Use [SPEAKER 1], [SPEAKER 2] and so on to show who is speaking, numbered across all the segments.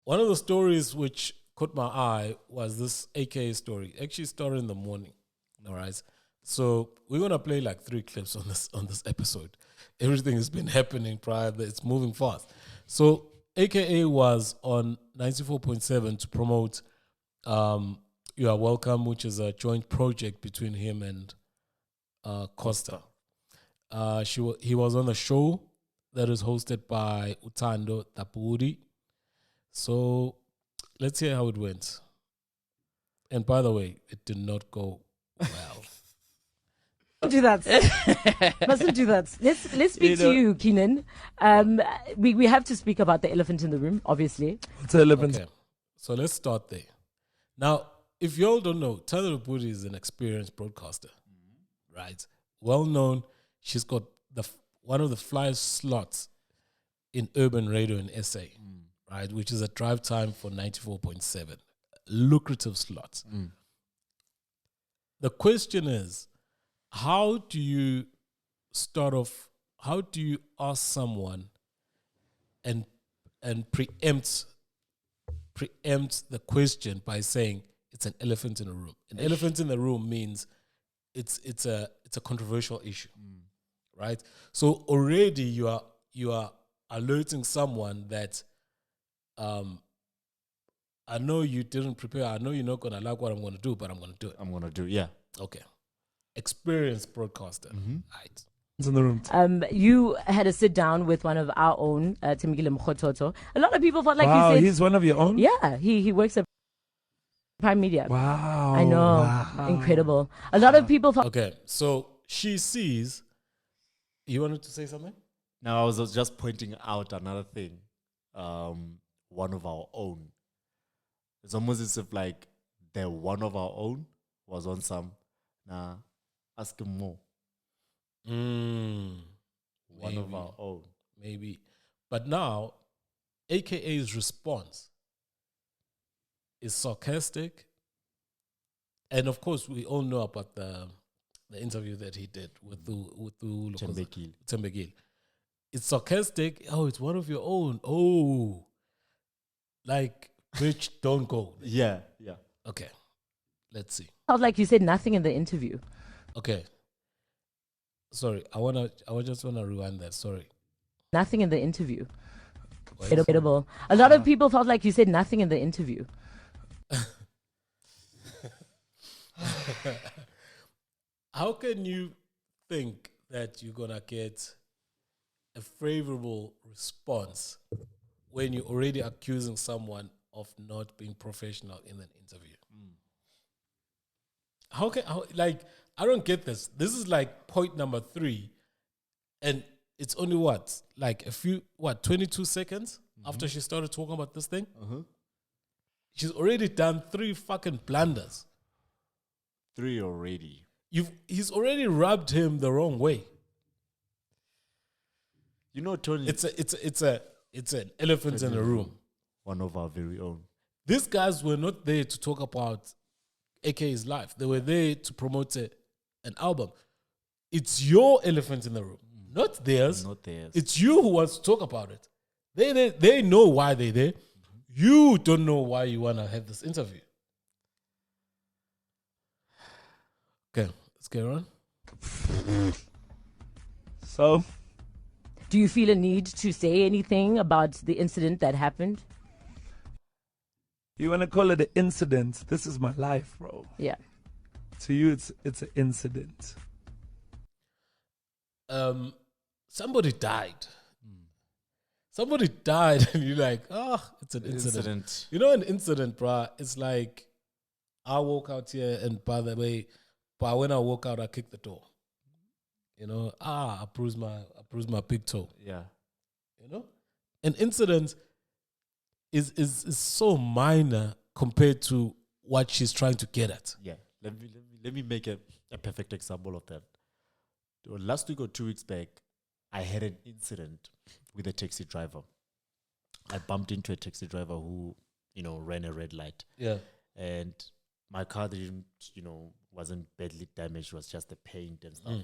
[SPEAKER 1] one of the stories which caught my eye was this AKA story. Actually started in the morning. All right. So we're gonna play like 3 clips on this episode. Everything has been happening prior. It's moving fast. So AKA was on 94.7 to promote You Are Welcome, which is a joint project between him and Costa. He was on a show that is hosted by Thando Thabethe. So let's hear how it went. And by the way, it did not go well.
[SPEAKER 2] Don't do that. Mustn't do that. Let's speak to you, Keenan. We have to speak about the elephant in the room, obviously.
[SPEAKER 3] What's the elephant?
[SPEAKER 1] Okay. So let's start there. Now, if you all don't know, Thando Thabethe is an experienced broadcaster, right? Well known. She's got one of the flyest slots in urban radio in SA, right? Which is a drive time for 94.7. Lucrative slots. The question is, how do you start off? How do you ask someone and preempt the question by saying it's an elephant in the room? An elephant in the room means it's a controversial issue, right? So already you are alerting someone that I know you didn't prepare. I know you're not gonna like what I'm gonna do, but I'm gonna do it.
[SPEAKER 4] I'm gonna do, yeah.
[SPEAKER 1] Okay. Experienced broadcaster. Right.
[SPEAKER 3] It's in the room.
[SPEAKER 2] You had a sit down with one of our own, Timigile Mkhototo. A lot of people felt like
[SPEAKER 3] Wow,
[SPEAKER 2] you said,
[SPEAKER 3] he's one of your own?
[SPEAKER 2] yeah, he works at Prime Media.
[SPEAKER 3] Wow.
[SPEAKER 2] I know,
[SPEAKER 3] Wow.
[SPEAKER 2] incredible. A lot of people felt
[SPEAKER 1] Okay. So she sees. You wanted to say something?
[SPEAKER 4] Now I was just pointing out another thing. One of our own. It's almost as if like the one of our own was on some. Nah, ask him more. One of our own.
[SPEAKER 1] Maybe. But now, AKA's response is sarcastic. And of course, we all know about the interview that he did with Thembekile. It's sarcastic. Oh, it's one of your own. Oh. Like, bitch, don't go.
[SPEAKER 4] Yeah.
[SPEAKER 1] Okay. Let's see.
[SPEAKER 2] felt like you said nothing in the interview.
[SPEAKER 1] Okay. Sorry, I just wanna rewind that. Sorry.
[SPEAKER 2] Nothing in the interview.
[SPEAKER 1] Wait.
[SPEAKER 2] Incredible. A lot of people felt like you said nothing in the interview.
[SPEAKER 1] How can you think that you're gonna get a favorable response when you're already accusing someone of not being professional in an interview? I don't get this. This is like point number 3, and it's only 22 seconds after she started talking about this thing. She's already done 3 fucking blunders.
[SPEAKER 4] 3 already.
[SPEAKER 1] He's already rubbed him the wrong way.
[SPEAKER 4] You know, Tony.
[SPEAKER 1] It's an elephant in the room.
[SPEAKER 4] One of our very own.
[SPEAKER 1] These guys were not there to talk about AK's life. They were there to promote an album. It's your elephant in the room, not theirs.
[SPEAKER 4] Not theirs.
[SPEAKER 1] It's you who wants to talk about it. They know why they're there. You don't know why you want to have this interview. Okay, let's get on.
[SPEAKER 3] So,
[SPEAKER 2] Do you feel a need to say anything about the incident that happened?
[SPEAKER 3] you want to call it an incident? This is my life, bro.
[SPEAKER 2] Yeah.
[SPEAKER 3] To you, it's an incident.
[SPEAKER 1] Somebody died. Somebody died, and you're like, it's an incident. You know, an incident, bruh. It's like I walk out here, and by the way, but when I walk out, I kick the door. You know, I bruise my big toe.
[SPEAKER 4] Yeah.
[SPEAKER 1] You know, an incident is so minor compared to what she's trying to get at.
[SPEAKER 4] Yeah. Let me make a perfect example of that. Last week or 2 weeks back, I had an incident with a taxi driver. I bumped into a taxi driver who, ran a red light.
[SPEAKER 1] Yeah.
[SPEAKER 4] And my car didn't, wasn't badly damaged. It was just the paint and stuff.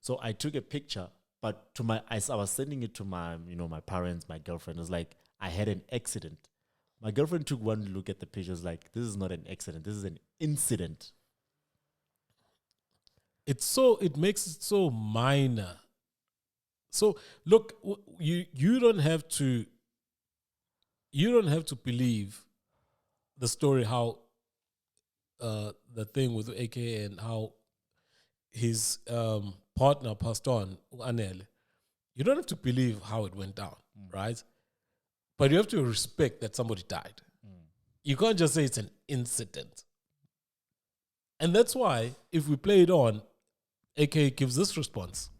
[SPEAKER 4] So I took a picture, but I was sending it to my, my parents, my girlfriend. It was like, I had an accident. My girlfriend took one look at the picture. Was like, this is not an accident. This is an incident.
[SPEAKER 1] It makes it so minor. So look, you don't have to believe the story how the thing with AK and how his partner passed on, Anele. You don't have to believe how it went down, right? But you have to respect that somebody died. You can't just say it's an incident. And that's why, if we play it on, AK gives this response.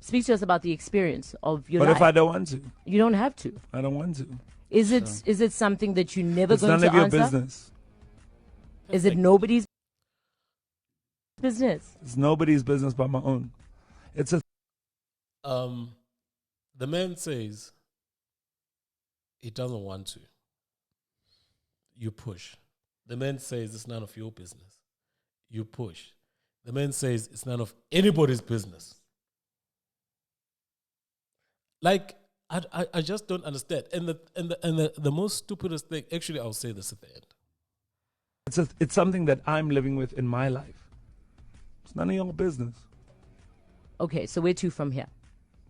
[SPEAKER 2] Speak to us about the experience of your
[SPEAKER 3] But
[SPEAKER 2] life.
[SPEAKER 3] if I don't want to,
[SPEAKER 2] You don't have to.
[SPEAKER 3] I don't want to.
[SPEAKER 2] Is it something that you're never
[SPEAKER 3] It's
[SPEAKER 2] going
[SPEAKER 3] none
[SPEAKER 2] to
[SPEAKER 3] of your
[SPEAKER 2] answer?
[SPEAKER 3] business.
[SPEAKER 2] Is it nobody's business?
[SPEAKER 3] It's nobody's business but my own. It's a
[SPEAKER 1] The man says he doesn't want to. You push. The man says it's none of your business. You push. The man says it's none of anybody's business. Like, I just don't understand. And the most stupidest thing, actually, I'll say this at the end.
[SPEAKER 3] it's something that I'm living with in my life. It's none of your business.
[SPEAKER 2] Okay, so where to from here?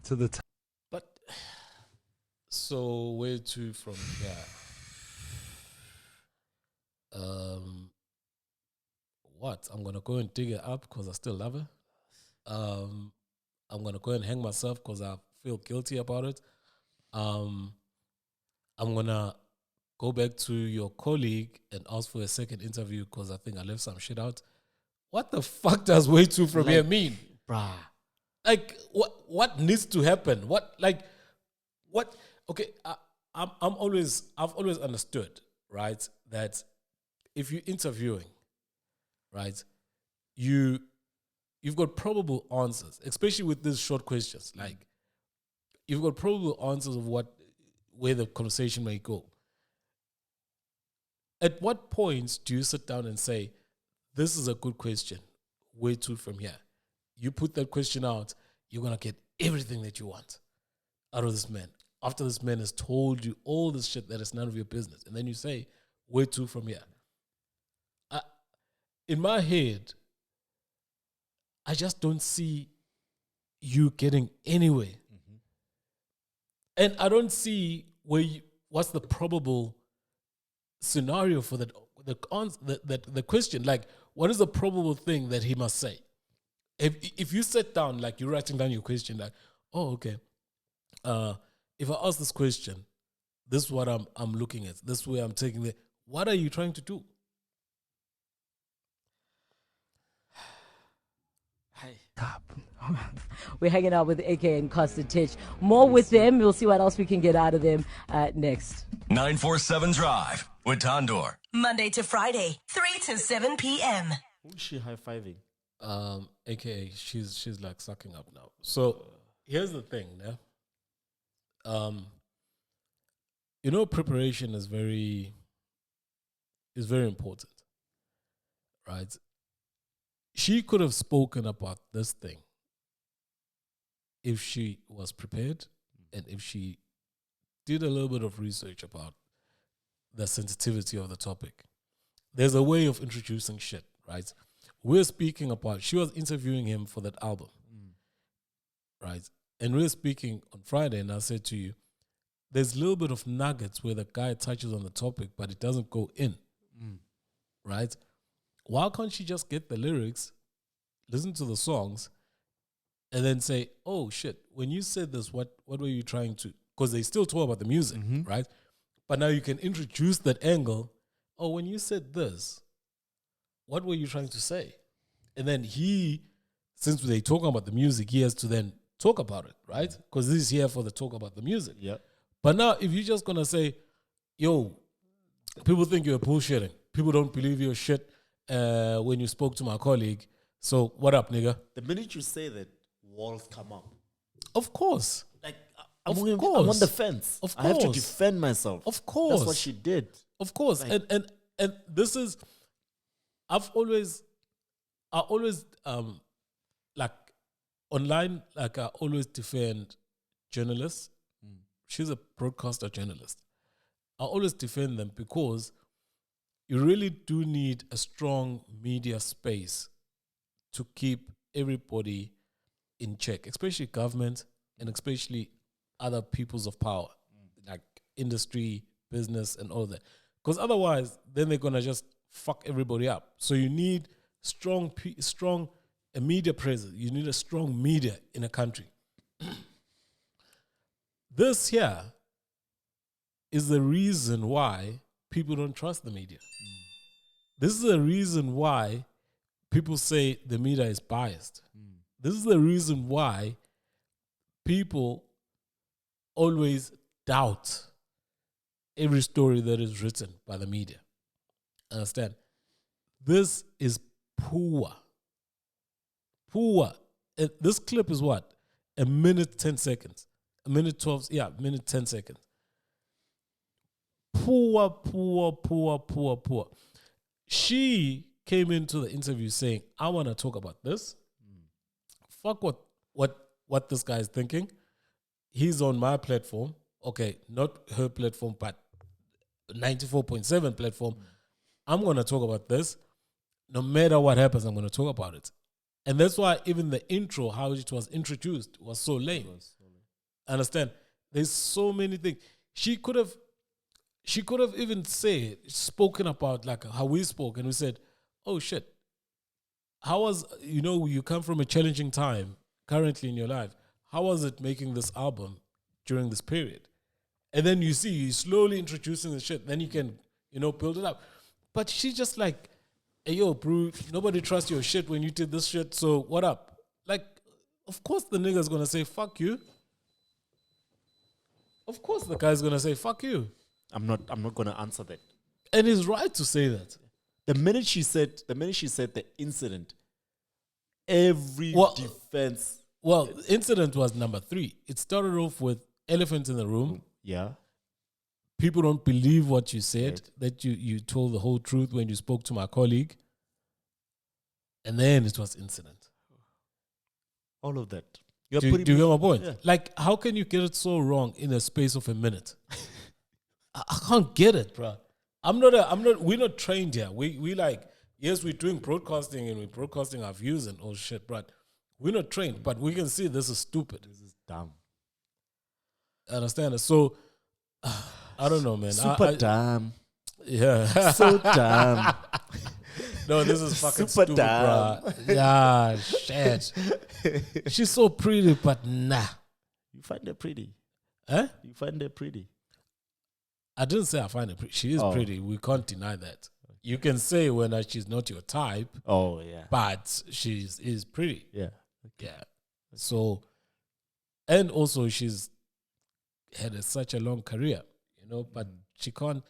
[SPEAKER 3] To the top.
[SPEAKER 1] But so where to from here? What? I'm gonna go and dig it up because I still love her. I'm gonna go and hang myself because I feel guilty about it. I'm gonna go back to your colleague and ask for a second interview because I think I left some shit out. What the fuck does way to from here mean?
[SPEAKER 4] Bruh.
[SPEAKER 1] Like, what needs to happen? What? Okay, I've always understood, right, that if you're interviewing, right, you've got probable answers, especially with these short questions. Like, you've got probable answers of where the conversation may go. At what point do you sit down and say, this is a good question, where to from here? You put that question out, you're going to get everything that you want out of this man. After this man has told you all this shit that is none of your business. And then you say, where to from here? In my head, I just don't see you getting anywhere. Mm-hmm. And I don't see what's the probable scenario for the question. Like, what is the probable thing that he must say? If you sit down, like you're writing down your question, like, oh, okay, if I ask this question, this is what I'm looking at. This way I'm taking it. What are you trying to do?
[SPEAKER 3] Top.
[SPEAKER 2] We're hanging out with AK and Costa Titch. More with them. We'll see what else we can get out of them next.
[SPEAKER 5] 947 Drive with Thando.
[SPEAKER 6] Monday to Friday, 3 to 7 p.m.
[SPEAKER 4] Who's she high-fiving?
[SPEAKER 1] AKA she's like sucking up now. So here's the thing, yeah. Preparation is very important, right? She could have spoken about this thing if she was prepared and if she did a little bit of research about the sensitivity of the topic. There's a way of introducing shit, right? She was interviewing him for that album, right? And we're speaking on Friday, and I said to you, there's a little bit of nuggets where the guy touches on the topic, but it doesn't go in, right? Why can't she just get the lyrics, listen to the songs, and then say, oh, shit, when you said this, what were you trying to... Because they still talk about the music, right? But now you can introduce that angle. Oh, when you said this, what were you trying to say? And then since they're talking about the music, he has to then talk about it, right? Because this is here for the talk about the music.
[SPEAKER 4] Yeah.
[SPEAKER 1] But now, if you're just going to say, yo, people think you're bullshitting. People don't believe your shit when you spoke to my colleague. So, what up, nigga?
[SPEAKER 4] The minute you say that, walls come up.
[SPEAKER 1] Of course.
[SPEAKER 4] Like,
[SPEAKER 1] Of
[SPEAKER 4] I'm
[SPEAKER 1] course.
[SPEAKER 4] on the fence.
[SPEAKER 1] Of
[SPEAKER 4] I have to
[SPEAKER 1] course.
[SPEAKER 4] defend myself.
[SPEAKER 1] Of course.
[SPEAKER 4] That's what she did.
[SPEAKER 1] Of course.
[SPEAKER 4] Like-
[SPEAKER 1] And this is, I always like online, like I always defend journalists. She's a broadcaster journalist. I always defend them because you really do need a strong media space to keep everybody in check, especially government and especially other peoples of power, like industry, business, and all that. Because otherwise, then they're gonna just fuck everybody up. So you need strong a media presence. You need a strong media in a country. This here is the reason why people don't trust the media. This is the reason why people say the media is biased. This is the reason why people always doubt every story that is written by the media. Understand? This is poor. Poor. This clip is what? A minute, 10 seconds. A minute 12, minute 10 seconds. Poor, poor, poor, poor, poor. She came into the interview saying, I want to talk about this. Fuck what this guy is thinking. He's on my platform. Okay, not her platform, but 94.7 platform. I'm going to talk about this. No matter what happens, I'm going to talk about it. And that's why even the intro, how it was introduced, was so lame. Understand? There's so many things. She could have even spoken about like how we spoke, and we said, oh shit, how was, you come from a challenging time currently in your life. How was it making this album during this period? And then you see, you slowly introducing the shit, then you can, build it up. But she just like, hey, yo, bro, nobody trusts your shit when you did this shit, so what up? Like, of course the nigga's gonna say, fuck you. Of course the guy's gonna say, fuck you.
[SPEAKER 4] I'm not gonna answer that.
[SPEAKER 1] And he's right to say that.
[SPEAKER 4] The minute she said the incident, every defense.
[SPEAKER 1] Well, incident was number 3. It started off with elephant in the room.
[SPEAKER 4] Yeah.
[SPEAKER 1] People don't believe what you said, that you told the whole truth when you spoke to my colleague. And then it was incident.
[SPEAKER 4] All of that.
[SPEAKER 1] Do you get my point? Yeah. Like, how can you get it so wrong in a space of a minute? I can't get it, bro. We're not trained here. We like, yes, we're doing broadcasting and we're broadcasting our views and all shit, but we're not trained. But we can see this is stupid.
[SPEAKER 4] This is dumb.
[SPEAKER 1] Understand it? So, I don't know, man.
[SPEAKER 4] Super dumb.
[SPEAKER 1] Yeah.
[SPEAKER 4] So dumb.
[SPEAKER 1] No, this is fucking
[SPEAKER 4] Super
[SPEAKER 1] stupid,
[SPEAKER 4] dumb.
[SPEAKER 1] bro. Yeah, shit. She's so pretty, but nah.
[SPEAKER 4] You find her pretty.
[SPEAKER 1] Huh?
[SPEAKER 4] You find her pretty.
[SPEAKER 1] I didn't say I find her pretty. She is pretty. We can't deny that. You can say when she's not your type.
[SPEAKER 4] Oh, yeah.
[SPEAKER 1] But she is pretty.
[SPEAKER 4] Yeah.
[SPEAKER 1] Yeah. So, and also she's had such a long career, but she can't.